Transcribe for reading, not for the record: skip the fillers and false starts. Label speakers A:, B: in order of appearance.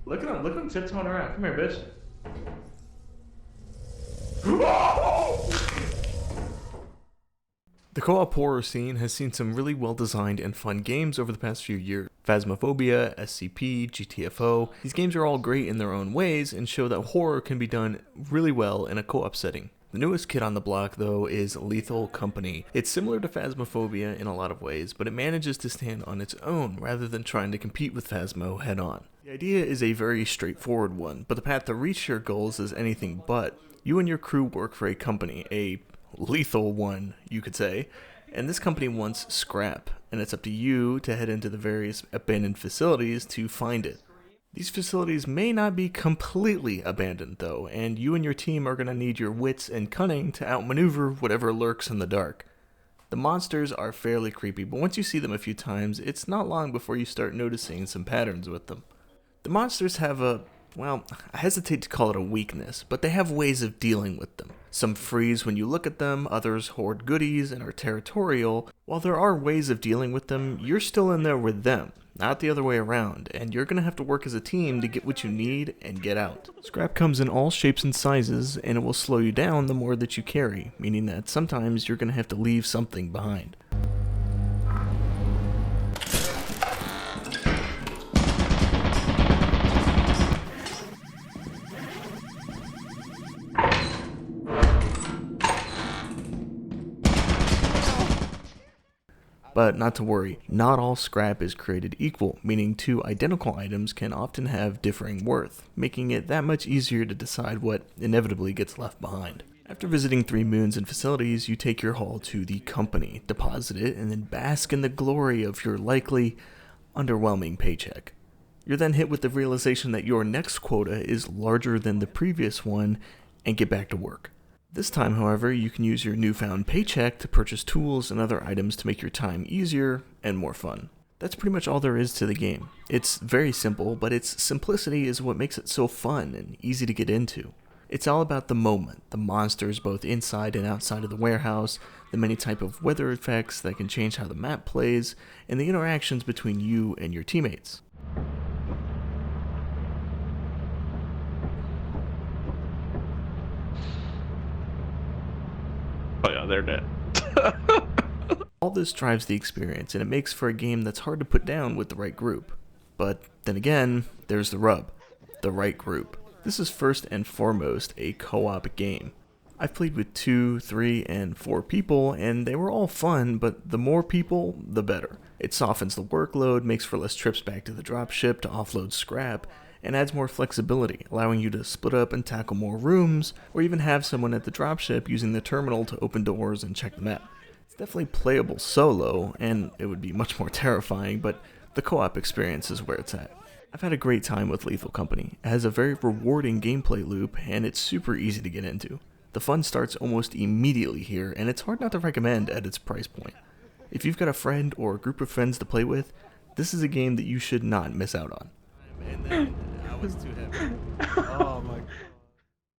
A: Look at him tiptoeing around. Come here, bitch.
B: The co-op horror scene has seen some really well-designed and fun games over the past few years. Phasmophobia, SCP, GTFO, these games are all great in their own ways and show that horror can be done really well in a co-op setting. The newest kid on the block, though, is Lethal Company. It's similar to Phasmophobia in a lot of ways, but it manages to stand on its own rather than trying to compete with Phasmo head-on. The idea is a very straightforward one, but the path to reach your goals is anything but. You and your crew work for a company, a lethal one, you could say, and this company wants scrap, and it's up to you to head into the various abandoned facilities to find it. These facilities may not be completely abandoned, though, and you and your team are going to need your wits and cunning to outmaneuver whatever lurks in the dark. The monsters are fairly creepy, but once you see them a few times, it's not long before you start noticing some patterns with them. The monsters have well, I hesitate to call it a weakness, but they have ways of dealing with them. Some freeze when you look at them, others hoard goodies and are territorial. While there are ways of dealing with them, you're still in there with them, not the other way around, and you're going to have to work as a team to get what you need and get out. Scrap comes in all shapes and sizes, and it will slow you down the more that you carry, meaning that sometimes you're going to have to leave something behind. But not to worry, not all scrap is created equal, meaning two identical items can often have differing worth, making it that much easier to decide what inevitably gets left behind. After visiting 3 moons and facilities, you take your haul to the company, deposit it, and then bask in the glory of your likely underwhelming paycheck. You're then hit with the realization that your next quota is larger than the previous one, and get back to work. This time, however, you can use your newfound paycheck to purchase tools and other items to make your time easier and more fun. That's pretty much all there is to the game. It's very simple, but its simplicity is what makes it so fun and easy to get into. It's all about the moment, the monsters both inside and outside of the warehouse, the many type of weather effects that can change how the map plays, and the interactions between you and your teammates.
A: Oh yeah, they're dead.
B: All this drives the experience, and it makes for a game that's hard to put down with the right group. But then again, there's the rub. The right group. This is first and foremost a co-op game. I've played with 2, 3, and 4 people, and they were all fun, but the more people, the better. It softens the workload, makes for less trips back to the dropship to offload scrap, and adds more flexibility, allowing you to split up and tackle more rooms, or even have someone at the dropship using the terminal to open doors and check the map. It's definitely playable solo, and it would be much more terrifying, but the co-op experience is where it's at. I've had a great time with Lethal Company. It has a very rewarding gameplay loop, and it's super easy to get into. The fun starts almost immediately here, and it's hard not to recommend at its price point. If you've got a friend or a group of friends to play with, this is a game that you should not miss out on. And then I was too heavy. Oh.